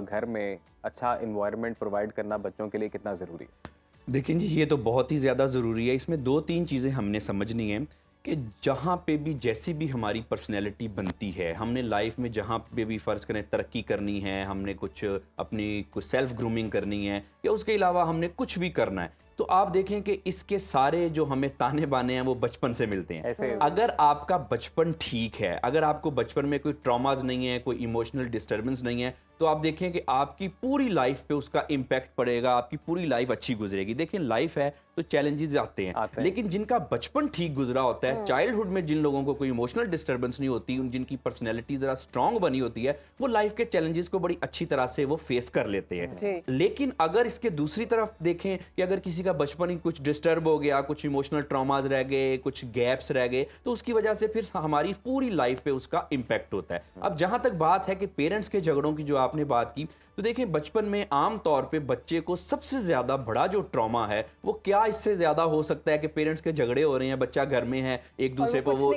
घर में अच्छा इन्वायरमेंट प्रोवाइड करना बच्चों के लिए कितना ज़रूरी है? देखिए जी, ये तो बहुत ही ज़्यादा ज़रूरी है। इसमें 2-3 चीज़ें हमने समझनी है कि जहाँ पे भी जैसी भी हमारी पर्सनैलिटी बनती है, हमने लाइफ में जहाँ पे भी फ़र्ज़ करें तरक्की करनी है, हमने कुछ अपनी कुछ सेल्फ़ ग्रूमिंग करनी है या उसके अलावा हमने कुछ भी करना है, तो आप देखें कि इसके सारे जो हमें ताने-बाने हैं वो बचपन से मिलते हैं। ऐसे अगर आपका बचपन ठीक है, अगर आपको बचपन में कोई ट्रॉमाज़ नहीं है, कोई इमोशनल डिस्टर्बेंस नहीं है, तो आप देखें कि आपकी पूरी लाइफ पे उसका इम्पैक्ट पड़ेगा, आपकी पूरी लाइफ अच्छी गुजरेगी। देखिए लाइफ है तो चैलेंजेस आते हैं, लेकिन जिनका बचपन ठीक गुजरा होता है, चाइल्डहुड में जिन लोगों को कोई इमोशनल डिस्टर्बेंस नहीं होती, जिनकी पर्सनैलिटी ज़रा स्ट्रांग बनी होती है, वो लाइफ के चैलेंजेस को बड़ी अच्छी तरह से वो फेस कर लेते हैं। लेकिन अगर इसके दूसरी तरफ देखें कि अगर किसी का बचपन ही कुछ डिस्टर्ब हो गया, कुछ इमोशनल ट्रॉमाज रह गए, कुछ गैप्स रह गए, तो उसकी वजह से फिर हमारी पूरी लाइफ पे उसका इम्पैक्ट होता है। अब जहां तक बात है कि पेरेंट्स के झगड़ों की जो आपने बात की, तो देखिए बचपन में आम तौर पे बच्चे को सबसे ज्यादा बड़ा जो ट्रॉमा है वो क्या इससे ज्यादा हो सकता है कि पेरेंट्स के झगड़े हो रहे हैं, बच्चा घर में है, एक दूसरे पर वो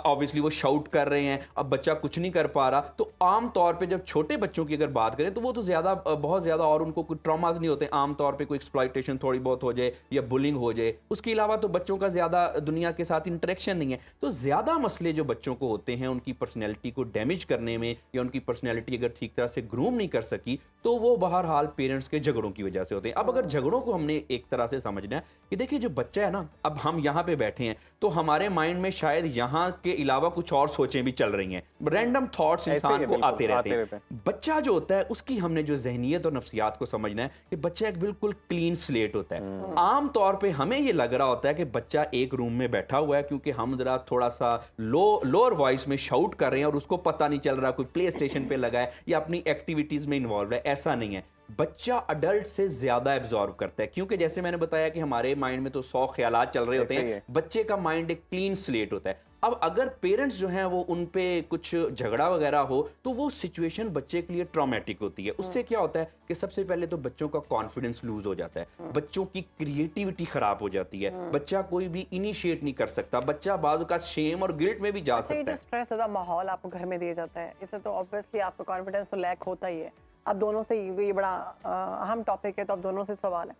ऑब्वियसली वो शाउट कर रहे हैं, अब बच्चा कुछ नहीं कर पा रहा। तो आम तौर पे जब छोटे बच्चों की अगर बात करें तो वो तो ज्यादा बहुत ज्यादा और उनको कोई ट्रॉमाज नहीं होते, आम तौर पे कोई एक्सप्लॉयटेशन थोड़ी बहुत हो जाए या बुलिंग हो जाए, उसके अलावा तो बच्चों का ज्यादा दुनिया के साथ इंटरेक्शन नहीं है। तो ज्यादा मसले जो बच्चों को होते हैं उनकी पर्सनैलिटी को डैमेज करने में या उनकी पर्सनैलिटी अगर ठीक तरह से ग्रूम नहीं कर सकी, तो वो बहरहाल पेरेंट्स के झगड़ों की वजह से होते हैं। अब अगर झगड़ों को हमने एक तरह से समझना है कि देखिए जो बच्चा है ना, अब हम यहाँ पे बैठे हैं तो हमारे माइंड में शायद यहाँ के अलावा कुछ और सोचें भी चल रही हैं, रैंडम थॉट्स इंसान को आते रहते हैं। बच्चा जो होता है उसकी हमने जो जहनियत और नफ्सियात को समझना है कि बच्चा एक बिल्कुल क्लीन स्लेट होता है। आम तौर पे हमें ये लग रहा होता है कि बच्चा एक रूम में बैठा हुआ है क्योंकि हम जरा थोड़ा सा लोअर वॉइस में शाउट कर रहे हैं और उसको पता नहीं चल रहा कोई प्ले स्टेशन पे लगा है या अपनी एक्टिविटीज में इन्वॉल्व है। ऐसा नहीं है, बच्चा अडल्ट से ज्यादा एब्जॉर्व करता है क्योंकि जैसे मैंने बताया कि हमारे माइंड में तो 100 ख्यालात चल रहे होते हैं, बच्चे का माइंड एक क्लीन स्लेट होता है। अब अगर पेरेंट्स जो हैं वो उन पे कुछ झगड़ा वगैरह हो तो वो सिचुएशन बच्चे के लिए ट्रॉमेटिक होती है। उससे क्या होता है कि सबसे पहले तो बच्चों का कॉन्फिडेंस लूज हो जाता है, बच्चों की क्रिएटिविटी खराब हो जाती है, बच्चा कोई भी इनिशिएट नहीं कर सकता, बच्चा बाज़ का शेम और गिल्ट में भी जा सकता है। स्ट्रेस वाला माहौल आपको घर में दिया जाता है, इससे तो ऑब्वियसली आपका कॉन्फिडेंस तो लैक होता ही है। अब दोनों से ये बड़ा अहम टॉपिक है, तो अब दोनों से सवाल है,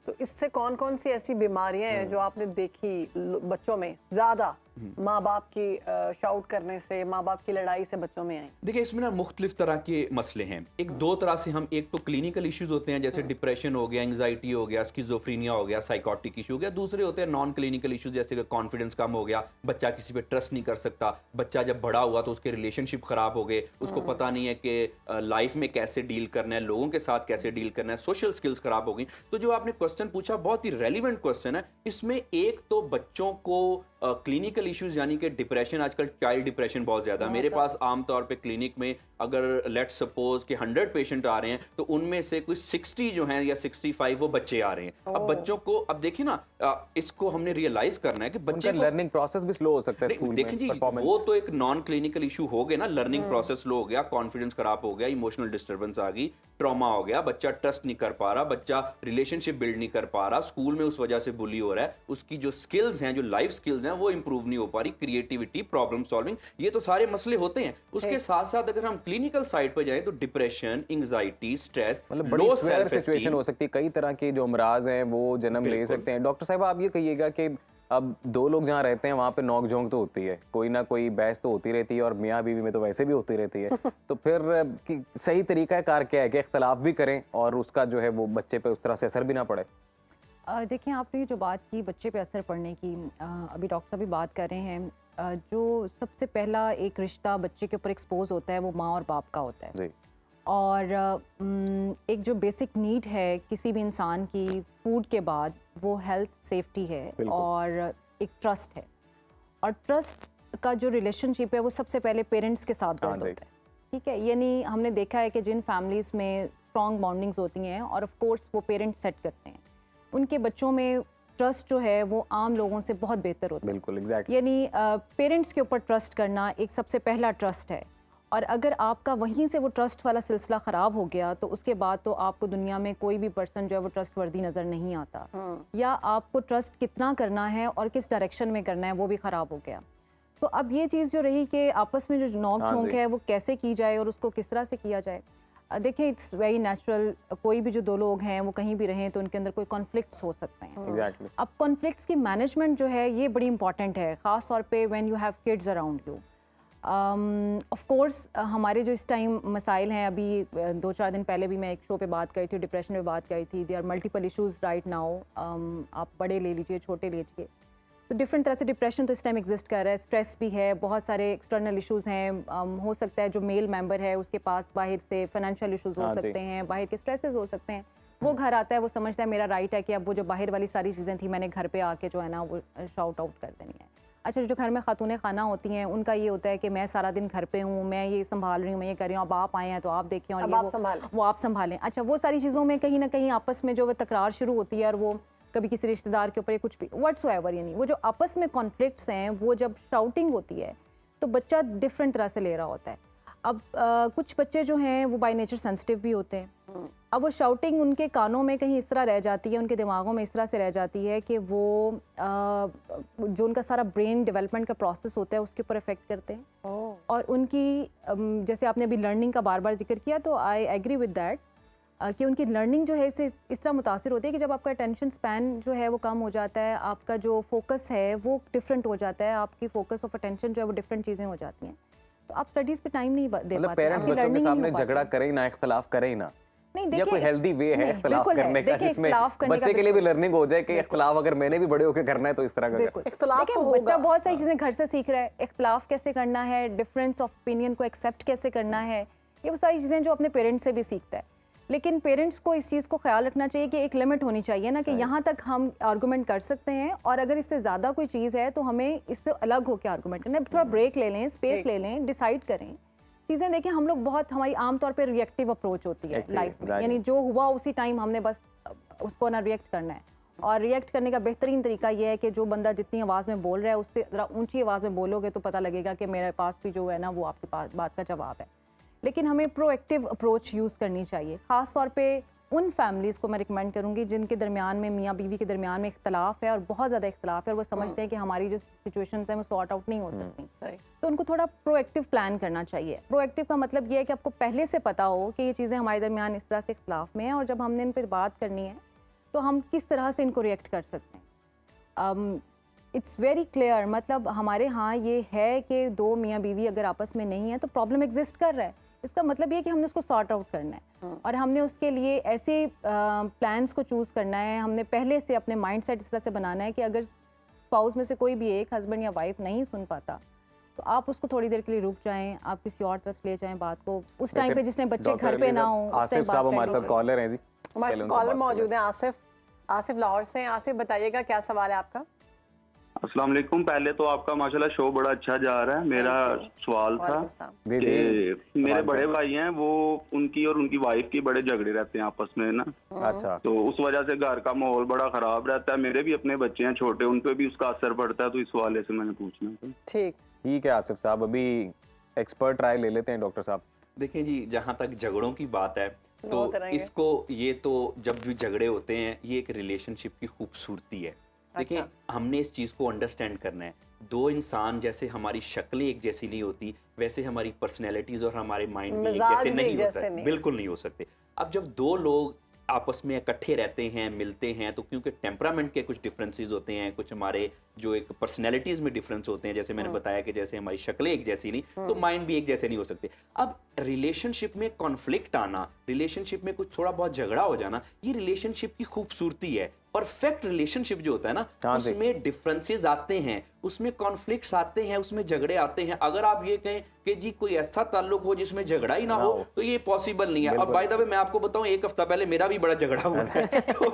तो इससे कौन कौन सी ऐसी बीमारियां हैं जो आपने देखी बच्चों में ज्यादा माँ बाप की शाउट करने से, माँ बाप की लड़ाई से बच्चों में आई? देखिए इसमें ना मुख्तलिफ तरह के मसले हैं। एक दो तरह से हम, एक तो क्लिनिकल इश्यूज होते हैं जैसे डिप्रेशन हो गया, एंग्जाइटी हो गया, स्किज़ोफ्रेनिया हो गया, साइकोटिक इशू हो गया। दूसरे होते हैं नॉन क्लिनिकल इश्यूज जैसे कि कॉन्फिडेंस कम हो गया, बच्चा किसी पे ट्रस्ट नहीं कर सकता, बच्चा जब बड़ा हुआ तो उसके रिलेशनशिप खराब हो गए, उसको पता नहीं है कि लाइफ में कैसे डील करना है, लोगों के साथ कैसे डील करना है, सोशल स्किल्स खराब हो गई। तो जो आपने क्वेश्चन पूछा बहुत ही रेलिवेंट क्वेश्चन है। इसमें एक तो बच्चों को क्लिनिकल इश्यूज यानी कि डिप्रेशन, आजकल चाइल्ड डिप्रेशन बहुत ज्यादा। मेरे पास आमतौर पे क्लिनिक में अगर लेट्स सपोज कि 100 पेशेंट आ रहे हैं तो उनमें से कोई 60 जो हैं या 65 वो बच्चे आ रहे हैं। अब बच्चों को, अब देखिए ना, इसको हमने रियलाइज करना है कि बच्चे को लर्निंग प्रोसेस भी स्लो हो सकता है स्कूल में। देखिए जी, वो तो एक नॉन क्लिनिकल इशू हो गया ना, लर्निंग प्रोसेस स्लो हो गया, कॉन्फिडेंस खराब हो गया, इमोशनल डिस्टर्बेंस आ गई, ट्रॉमा हो गया, बच्चा ट्रस्ट नहीं कर पा रहा, बच्चा रिलेशनशिप बिल्ड नहीं कर पा रहा, स्कूल में उस वजह से बुली हो रहा है, उसकी जो स्किल्स हैं, जो लाइफ स्किल्स हैं वो इंप्रूव नहीं हो पा रही, क्रिएटिविटी, प्रॉब्लम सॉल्विंग, ये तो सारे मसले होते हैं। उसके साथ साथ अगर हम क्लिनिकल साइड पर जाएं तो depression, anxiety, stress, low self situation हो सकती है, कई तरह के जो अमराज हैं वो जन्म ले सकते हैं। डॉक्टर साहब आप ये कहिएगा कि अब दो लोग जहाँ रहते हैं वहाँ पे नोक झोंक तो होती है, कोई ना कोई बहस तो होती रहती है, और मियाँ बीवी में तो वैसे भी होती रहती है। तो फिर सही तरीका कार क्या है कि इख्तलाफ भी करें और उसका जो है वो बच्चे पे उस तरह से असर भी ना पड़े? देखिए आपने जो बात की बच्चे पे असर पड़ने की, अभी डॉक्टर साहब भी बात कर रहे हैं, जो सबसे पहला एक रिश्ता बच्चे के ऊपर एक्सपोज होता है वो माँ और बाप का होता है जी। और एक जो बेसिक नीड है किसी भी इंसान की फूड के बाद वो हेल्थ, सेफ्टी है और एक ट्रस्ट है। और ट्रस्ट का जो रिलेशनशिप है वो सबसे पहले पेरेंट्स के साथ बिल्ड होता है, ठीक है। यानी हमने देखा है कि जिन फैमिलीज़ में स्ट्रॉन्ग बॉन्डिंग्स होती हैं और ऑफ कोर्स वो पेरेंट्स सेट करते हैं, उनके बच्चों में ट्रस्ट जो है वो आम लोगों से बहुत बेहतर होता है। बिल्कुल एग्जैक्टली। यानी पेरेंट्स के ऊपर ट्रस्ट करना एक सबसे पहला ट्रस्ट है, और अगर आपका वहीं से वो ट्रस्ट वाला सिलसिला ख़राब हो गया तो उसके बाद तो आपको दुनिया में कोई भी पर्सन जो है वो ट्रस्ट वर्दी नज़र नहीं आता, या आपको ट्रस्ट कितना करना है और किस डायरेक्शन में करना है वो भी ख़राब हो गया। तो अब ये चीज़ जो रही कि आपस में जो नोक झोंक है वो कैसे की जाए और उसको किस तरह से किया जाए। देखिए इट्स वेरी नेचुरल, कोई भी जो दो लोग हैं वो कहीं भी रहें तो उनके अंदर कोई कॉन्फ्लिक्ट्स हो सकते हैं। एग्जैक्टली। अब कॉन्फ्लिक्ट्स की मैनेजमेंट जो है ये बड़ी इंपॉर्टेंट है, ख़ास तौर पे when you have kids around you. Of course हमारे जो इस टाइम मसाइल हैं, अभी 2-4 दिन पहले भी मैं एक शो पे बात करी थी, डिप्रेशन पे बात करी थी। There are multiple issues right now, आप बड़े ले लीजिए, छोटे ले लीजिए, तो डिफरेंट तरह से डिप्रेशन तो इस टाइम एग्जिस्ट कर रहा है। स्ट्रेस भी है, बहुत सारे एक्सटर्नल इश्यूज हैं। हो सकता है जो मेल मेंबर है उसके पास बाहर से फाइनेंशियल इश्यूज हो सकते हैं, बाहर के स्ट्रेसेस हो सकते हैं। वो घर आता है, वो समझता है मेरा राइट है कि अब वो जो बाहर वाली सारी चीज़ें थी मैंने घर पे आके जो है ना वो शाउट आउट कर देनी है। अच्छा, जो घर में खातून खाना होती हैं उनका ये होता है कि मैं सारा दिन घर पे हूँ, मैं ये संभाल रही हूँ, मैं ये कर रही हूँ, अब आप आए हैं तो आप देखें और वो आप संभालें। अच्छा, वो सारी चीज़ों में कहीं ना कहीं आपस में जो वो तकरार शुरू होती है, और वो कभी किसी रिश्तेदार के ऊपर या कुछ भी व्हाट्सएवर, यानी वो जो आपस में कॉन्फ्लिक्ट्स हैं, वो जब शाउटिंग होती है तो बच्चा डिफरेंट तरह से ले रहा होता है। अब कुछ बच्चे जो हैं वो बाय नेचर सेंसिटिव भी होते हैं। अब वो शाउटिंग उनके कानों में कहीं इस तरह रह जाती है, उनके दिमागों में इस तरह से रह जाती है कि वो जो उनका सारा ब्रेन डेवलपमेंट का प्रोसेस होता है उसके ऊपर इफेक्ट करते हैं। और उनकी जैसे आपने अभी लर्निंग का बार बार जिक्र किया, तो आई एग्री विद दैट कि उनकी लर्निंग जो है इससे इस तरह मुतासिर होती है कि जब आपका अटेंशन स्पैन जो है वो कम हो जाता है, आपका जो फोकस है वो डिफरेंट हो जाता है, आपकी फोकस ऑफ अटेंशन जो है वो डिफरेंट चीज़ें हो जाती हैं, तो आप स्टडीज़ पे टाइम नहीं दे पाते। मतलब पेरेंट्स बच्चों के सामने झगड़ा करे ही ना, इख्तलाफ करे ही ना, नहीं, या कोई हेल्दी वे है इख्तलाफ करने का जिसमें बच्चे के लिए भी लर्निंग हो जाए कि इख्तलाफ अगर मैंने भी बड़े होकर करना है तो इस तरह का इख्तलाफ तो बच्चा बहुत सारी चीज़ें घर से सीख रहा है, इख्तलाफ कैसे करना है, डिफरेंस ऑफ ओपिनियन को एक्सेप्ट कैसे करना है, ये वो सारी चीज़ें जो अपने पेरेंट्स से भी सीखता है। लेकिन पेरेंट्स को इस चीज़ को ख्याल रखना चाहिए कि एक लिमिट होनी चाहिए ना, कि यहाँ तक हम आर्गूमेंट कर सकते हैं, और अगर इससे ज़्यादा कोई चीज़ है तो हमें इससे अलग होकर आर्गूमेंट करना है, थोड़ा ब्रेक ले लें, स्पेस ले लें, डिसाइड करें चीज़ें। देखिए हम लोग बहुत, हमारी आमतौर पे रिएक्टिव अप्रोच होती है लाइफ में, यानी जो हुआ उसी टाइम हमने बस उसको ना रिएक्ट करना है। और रिएक्ट करने का बेहतरीन तरीका ये है कि जो बंदा जितनी आवाज़ में बोल रहा है उससे ज़रा ऊंची आवाज़ में बोलोगे तो पता लगेगा कि मेरे पास भी जो है ना वो आपके पास बात का जवाब है। लेकिन हमें प्रोएक्टिव अप्रोच यूज़ करनी चाहिए। ख़ास तौर पे उन फैमिलीज़ को मैं रिकमेंड करूँगी जिनके दरमियान में, मियाँ बीवी के दरमियान में इख्तलाफ है और बहुत ज़्यादा इख्तलाफ है, और वो समझते हैं कि हमारी जो सिचुएशंस हैं वो सॉर्ट आउट नहीं हो सकती, तो उनको थोड़ा प्रोएक्टिव प्लान करना चाहिए। प्रोएक्टिव का मतलब ये है कि आपको पहले से पता हो कि ये चीज़ें हमारे दरमियान इस तरह से इख्तलाफ में हैं, और जब हमने इन पर बात करनी है तो हम किस तरह से इनको रिएक्ट कर सकते हैं। इट्स वेरी क्लियर, मतलब हमारे यहाँ ये है कि दो मियाँ बीवी अगर आपस में नहीं है तो प्रॉब्लम एग्जिस्ट कर रहा है, इसका मतलब ये कि हमने उसको सॉर्ट आउट करना है, और हमने उसके लिए ऐसे प्लान्स को चूज़ करना है। हमने पहले से अपने माइंड सेट इस तरह से बनाना है कि अगर स्पाउस में से कोई भी एक, हस्बैंड या वाइफ, नहीं सुन पाता तो आप उसको थोड़ी देर के लिए रुक जाएं, आप किसी और तरफ ले जाएं बात को, उस टाइम पे जिसने बच्चे घर पे ना हो। आसिफ साहब हमारे साथ कॉलर हैं जी, हमारे कॉलर मौजूद हैं। आसिफ लाहौर से। आसिफ बताइएगा क्या सवाल है आपका? अस्सलाम वालेकुम। पहले तो आपका माशाल्लाह शो बड़ा अच्छा जा रहा है। मेरा सवाल था कि मेरे बड़े भाई हैं, वो उनकी और उनकी वाइफ की बड़े झगड़े रहते हैं आपस में ना। अच्छा। तो उस वजह से घर का माहौल बड़ा खराब रहता है। मेरे भी अपने बच्चे हैं छोटे, उन पे भी उसका असर पड़ता है, तो इस हवाले से मैंने पूछना था। ठीक है आसिफ साहब, अभी एक्सपर्ट राय ले लेते हैं डॉक्टर साहब। देखिए जी, जहाँ तक झगड़ों की बात है तो इसको, ये तो जब भी झगड़े होते हैं ये एक रिलेशनशिप की खूबसूरती है। देखिए हमने इस चीज़ को अंडरस्टैंड करना है। दो इंसान, जैसे हमारी शक्लें एक जैसी नहीं होती, वैसे हमारी पर्सनैलिटीज़ और हमारे माइंड भी एक जैसे नहीं होता है, बिल्कुल नहीं हो सकते। अब जब दो लोग आपस में इकट्ठे रहते हैं, मिलते हैं, तो क्योंकि टेम्परामेंट के कुछ डिफरेंसेस होते हैं, कुछ हमारे जो एक पर्सनैलिटीज़ में डिफरेंस होते हैं, जैसे मैंने बताया कि जैसे हमारी शक्लें एक जैसी नहीं, तो माइंड भी एक जैसे नहीं हो सकते। अब रिलेशनशिप में कॉन्फ्लिक्ट आना, रिलेशनशिप में कुछ थोड़ा बहुत झगड़ा हो जाना, ये रिलेशनशिप की खूबसूरती है। परफेक्ट रिलेशनशिप जो होता है ना, उसमें डिफरेंसेस आते हैं, उसमें कॉन्फ्लिक्ट्स आते हैं, उसमें झगड़े आते हैं। अगर आप ये कहें कि जी कोई ऐसा ताल्लुक हो जिसमें झगड़ा ही ना हो, तो ये पॉसिबल नहीं है। और बाय द वे मैं आपको बताऊं, एक हफ्ता पहले मेरा भी बड़ा झगड़ा हुआ है। तो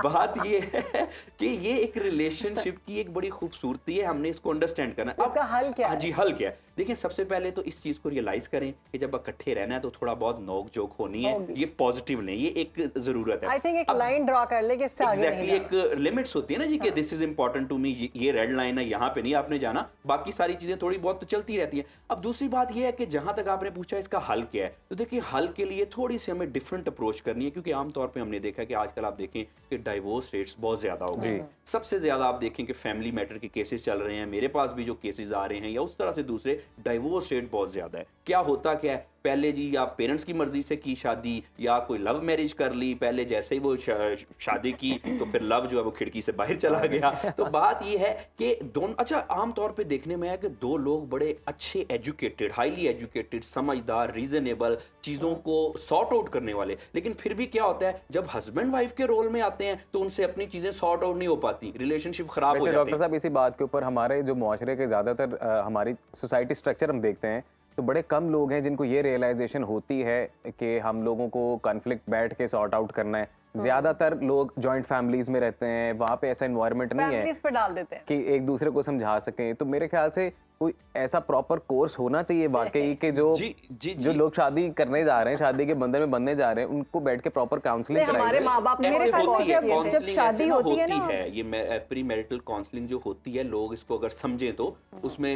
बात ये है कि ये एक रिलेशनशिप की एक बड़ी खूबसूरती है, हमने इसको अंडरस्टैंड करना है। इसका हल क्या है? जी हल क्या है? देखिए सबसे पहले तो इस चीज को रियलाइज करें कि जब इकट्ठे रहना है तो थोड़ा बहुत नोक जोक होनी है, ये पॉजिटिव नहीं, ये एक जरूरत है। आई थिंक एक लाइन ड्रॉ कर ले कि इससे आगे नहीं जाना। एक लिमिट्स होती है ना जी, कि this is important to me, ये रेड लाइन है, यहाँ पे नहीं आपने जाना, बाकी सारी चीजें थोड़ी बहुत तो चलती रहती हैं। अब दूसरी बात ये है कि जहां तक आपने पूछा इसका हल क्या है, तो देखिए हल के लिए थोड़ी सी हमें डिफरेंट अप्रोच करनी है, क्योंकि आमतौर पर हमने देखा कि आजकल आप देखें कि डाइवोर्स रेट्स बहुत ज्यादा हो गए। सबसे ज्यादा आप देखें कि फैमिली मैटर के केसेस चल रहे हैं, मेरे पास भी जो केसेस आ रहे हैं या उस तरह से दूसरे, डाइवोर्स रेट बहुत ज्यादा है। क्या होता क्या है, पहले जी आप पेरेंट्स की मर्जी से की शादी या कोई लव मैरिज कर ली, पहले जैसे ही वो शादी की तो फिर लव जो है वो खिड़की से बाहर चला गया। तो बात ये है कि दोनों, अच्छा आम तौर पे देखने में है कि दो लोग बड़े अच्छे एजुकेटेड, हाईली एजुकेटेड, समझदार, रीजनेबल, चीज़ों को सॉर्ट आउट करने वाले, लेकिन फिर भी क्या होता है जब हस्बैंड वाइफ के रोल में आते हैं तो उनसे अपनी चीज़ें सॉर्ट आउट नहीं हो पाती, रिलेशनशिप खराब हो जाती है। डॉक्टर साहब इसी बात के ऊपर हमारे जो मुआशरे के ज़्यादातर हमारी सोसाइटी स्ट्रक्चर हम देखते हैं तो बड़े कम लोग हैं जिनको ये रियलाइजेशन होती है कि हम लोगों को कॉन्फ्लिक्ट बैठ के सॉर्ट आउट करना है। ज्यादातर लोग जॉइंट फैमिलीज में रहते हैं, वहाँ पे ऐसा एनवायरनमेंट नहीं है पे डाल देते हैं कि एक दूसरे को समझा सकें। तो मेरे ख्याल से कोई ऐसा प्रॉपर कोर्स होना चाहिए वाकई कि जो जो लोग शादी करने जा रहे हैं, शादी के बंधन में बनने जा रहे हैं, उनको बैठ के प्रॉपर काउंसलिंग कराई हमारे माँ बाप ने ऐसे होती है, काउंसलिंग शादी ऐसे होती है होती है, ये प्री मैरिटल काउंसलिंग जो होती है, लोग इसको अगर समझें तो उसमें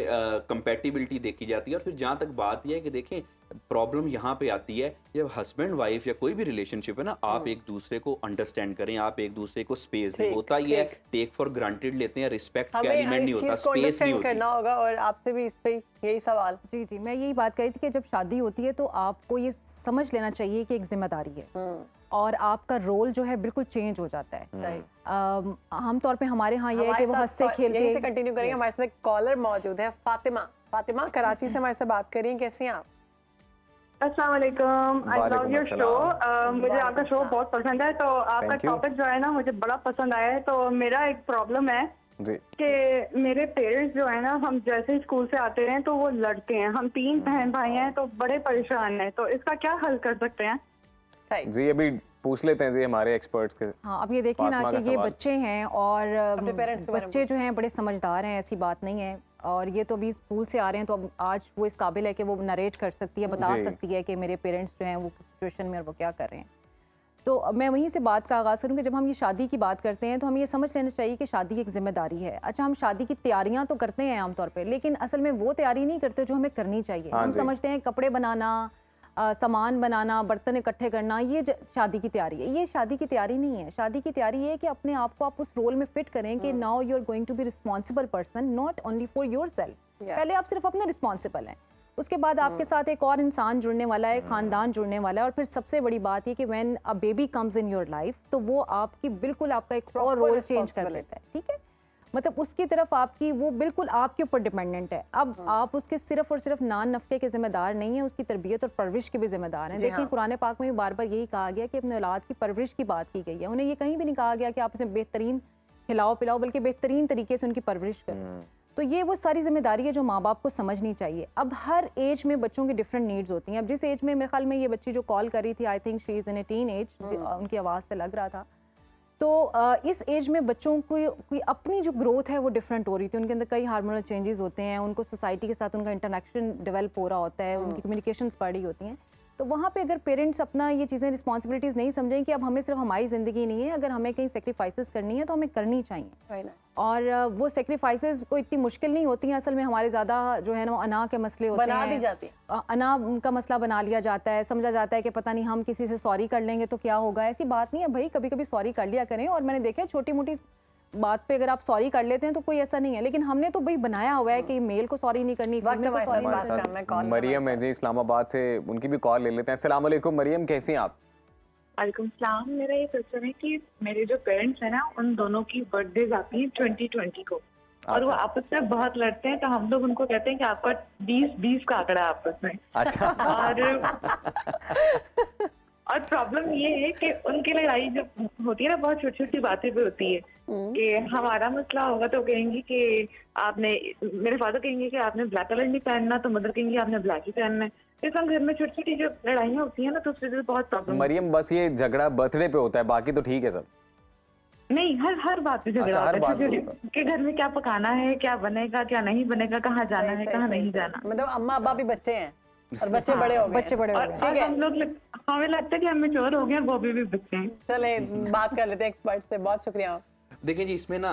कंपैटिबिलिटी देखी जाती है। और फिर जहाँ तक बात यह है कि देखें प्रॉब्लम यहाँ पे आती है जब हस्बैंड वाइफ या कोई भी रिलेशनशिप है ना, आप एक दूसरे को अंडरस्टैंड करें, आप एक दूसरे को स्पेस दें। होता ही है टेक फॉर ग्रांटेड लेते हैं, रिस्पेक्ट का एलिमेंट नहीं होता, स्पेस नहीं होती। करना होगा। और आपसे भी इस पे यही सवाल। जी जी, मैं यही बात कही थी कि जब शादी होती है तो आपको ये समझ लेना चाहिए कि एक जिम्मेदारी है और आपका रोल जो है बिल्कुल चेंज हो जाता है। आमतौर पे हमारे यहाँ ये है कि वो हंसते खेलते। यहीं से कंटिन्यू करेंगे। हमारे साथ कॉलर मौजूद है फातिमा कराची से हमारे से बात कर रही हैं। कैसी हैं आप? अस्सलाम वालेकुम, आई लव योर शो। मुझे आपका शो बहुत पसंद है। तो आपका टॉपिक जो है ना मुझे बड़ा पसंद आया है। तो मेरा एक प्रॉब्लम है कि मेरे पेरेंट्स जो है ना, हम जैसे ही स्कूल से आते हैं तो वो लड़ते हैं। हम 3 बहन भाई हैं तो बड़े परेशान हैं। तो इसका क्या हल कर सकते हैं? जी अभी पूछ लेते हैं जी हमारे एक्सपर्ट्स के। हाँ, अब ये देखिए ना कि ये बच्चे हैं और बच्चे जो हैं बड़े समझदार हैं, ऐसी बात नहीं है। और ये तो अभी स्कूल से आ रहे हैं तो अब आज वो इस काबिल है कि वो नरेट कर सकती है, बता सकती है कि मेरे पेरेंट्स जो हैं वो किस सिचुएशन में और वो क्या कर रहे हैं। तो मैं वहीं से बात का आगाज़ करूँ कि जब हम ये शादी की बात करते हैं तो हमें ये समझ लेना चाहिए कि शादी एक जिम्मेदारी है। अच्छा, हम शादी की तैयारियां तो करते हैं आमतौर पे, लेकिन असल में वो तैयारी नहीं करते जो हमें करनी चाहिए। हम समझते हैं कपड़े बनाना, सामान बनाना, बर्तन इकट्ठे करना, ये शादी की तैयारी है। ये शादी की तैयारी नहीं है। शादी की तैयारी है कि अपने आप को आप उस रोल में फिट करें कि now you are going to be responsible person, not only for yourself. पहले आप सिर्फ अपने रिस्पॉन्सिबल हैं, उसके बाद आपके साथ एक और इंसान जुड़ने वाला है, खानदान जुड़ने वाला है। और फिर सबसे बड़ी बात ये कि when a baby comes in your life तो वो आपकी बिल्कुल आपका एक और रोल चेंज कर लेता है। ठीक है, मतलब उसकी तरफ आपकी वो बिल्कुल आपके ऊपर डिपेंडेंट है। अब आप उसके सिर्फ और सिर्फ नान नफ़े के जिम्मेदार नहीं है, उसकी तरबियत और परवरिश के भी जिम्मेदार हैं। देखिए कुरान पाक में भी बार बार यही कहा गया कि अपने औलाद की परवरिश की बात की गई है। उन्हें ये कहीं भी नहीं कहा गया कि आप उसे बेहतरीन खिलाओ पिलाओ, बल्कि बेहतरीन तरीके से उनकी परवरिश करें। तो ये वो सारी जिम्मेदारी है जो माँ बाप को समझनी चाहिए। अब हर एज में बच्चों की डिफरेंट नीड्स होती हैं। अब जिस एज में मेरे ख्याल में ये बच्ची जो कॉल कर रही थी, I think she is in A teen age, उनकी आवाज़ से लग रहा था। तो इस एज में बच्चों की अपनी जो ग्रोथ है वो डिफरेंट हो रही थी। उनके अंदर कई हार्मोनल चेंजेस होते हैं, उनको सोसाइटी के साथ उनका इंटरेक्शन डेवलप हो रहा होता है, उनकी कम्युनिकेशंस बढ़ रही होती हैं। तो वहाँ पे अगर पेरेंट्स अपना ये चीज़ें रिस्पॉन्सिबिलिटीज़ नहीं समझें कि अब हमें सिर्फ हमारी ज़िंदगी नहीं है, अगर हमें कहीं सेक्रीफाइसेस करनी है तो हमें करनी चाहिए। और वो सेक्रीफाइसेस कोई इतनी मुश्किल नहीं होती हैं। असल में हमारे ज़्यादा जो है ना अना के मसले होते हैं, बना दी जाती है। अना का मसला बना लिया जाता है, समझा जाता है कि पता नहीं हम किसी से सॉरी कर लेंगे तो क्या होगा। ऐसी बात नहीं है भाई, कभी कभी सॉरी कर लिया करें। और मैंने देखा है छोटी मोटी बात पे अगर आप सॉरी कर लेते हैं तो कोई ऐसा नहीं है, लेकिन हमने तो भाई बनाया हुआ है कि मेल को सॉरी नहीं करनी, फीमेल को सॉरी नहीं करनी। मरियम है जी इस्लामाबाद से, उनकी भी कॉल ले लेते हैं। अस्सलाम वालेकुम मरियम, कैसी हैं आप? वालेकुम सलाम। मेरा ये क्वेश्चन है कि मेरे जो पेरेंट्स हैं ना, उन दोनों की बर्थडेज आती हैं 2020 को और वो आपस में बहुत लड़ते हैं। तो हम लोग उनको कहते हैं कि आपका 20-20 का आंकड़ा है आपस में। और प्रॉब्लम ये है कि उनकी लड़ाई जो होती है ना बहुत छोटी छोटी बातें पे होती है। कि हमारा मसला होगा तो कहेंगे कि आपने, मेरे फादर कहेंगे कि आपने ब्लैक कलर नहीं पहनना, तो मदर कहेंगे आपने ब्लैक ही पहनना है। इस घर में छोटी छोटी जो लड़ाइयाँ होती है ना, तो उससे बहुत प्रॉब्लम। मरियम बस ये झगड़ा बर्थडे पे होता है, बाकी तो ठीक है सब? नहीं, हर बात पे झगड़ा होता है कि घर में क्या पकाना है, क्या बनेगा, क्या नहीं बनेगा, कहाँ जाना है, कहाँ नहीं जाना। मतलब अम्मा अब्बा भी बच्चे हैं और बच्चे बड़े हो गए, बच्चे बड़े हो गए। ठीक है, हम लोग हमें लगता है कि हम मैच्योर हो गए, वो भी बच्चे हैं। चले बात कर लेते हैं एक्सपर्ट से। बहुत शुक्रिया। देखिए जी, इसमें ना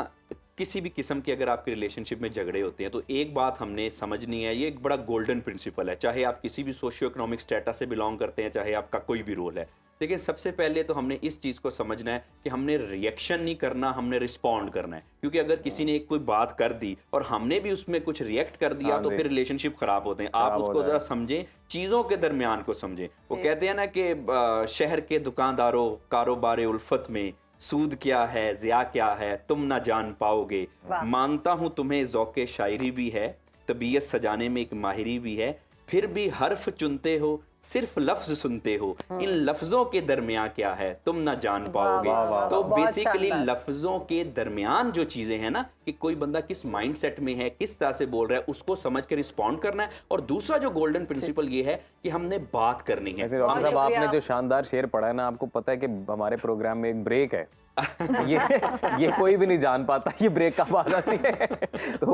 किसी भी किस्म के अगर आपके रिलेशनशिप में झगड़े होते हैं तो एक बात हमने समझनी है, ये एक बड़ा गोल्डन प्रिंसिपल है, चाहे आप किसी भी सोशियो इकोनॉमिक स्टेटस से बिलोंग करते हैं, चाहे आपका कोई भी रोल है। देखिए सबसे पहले तो हमने इस चीज़ को समझना है कि हमने रिएक्शन नहीं करना, हमने रिस्पॉन्ड करना है। क्योंकि अगर किसी ने एक कोई बात कर दी और हमने भी उसमें कुछ रिएक्ट कर दिया तो फिर रिलेशनशिप खराब होते हैं। आप उसको जरा समझें, चीज़ों के दरमियान को समझें। वो कहते हैं ना कि शहर के दुकानदारों कारोबार उल्फत में सूद क्या है ज़िया क्या है तुम ना जान पाओगे। मानता हूँ तुम्हें ज़ौक़े शायरी भी है, तबीयत सजाने में एक माहिरी भी है, फिर भी हर्फ चुनते हो सिर्फ लफ्ज सुनते हो, इन लफ्जों के दरमियान क्या है तुम ना जान पाओगे। तो बेसिकली लफ्जों के दरमियान जो चीजें हैं ना, कि कोई बंदा किस माइंडसेट में है, किस तरह से बोल रहा है, उसको समझ के रिस्पॉन्ड करना है। और दूसरा जो गोल्डन प्रिंसिपल ये है कि हमने बात करनी है। डॉक्टर साहब आपने जो शानदार शेर पढ़ा है ना, आपको पता है कि हमारे प्रोग्राम में एक ब्रेक है। ये कोई भी नहीं जान पाता ये ब्रेक कब आ जाती है। तो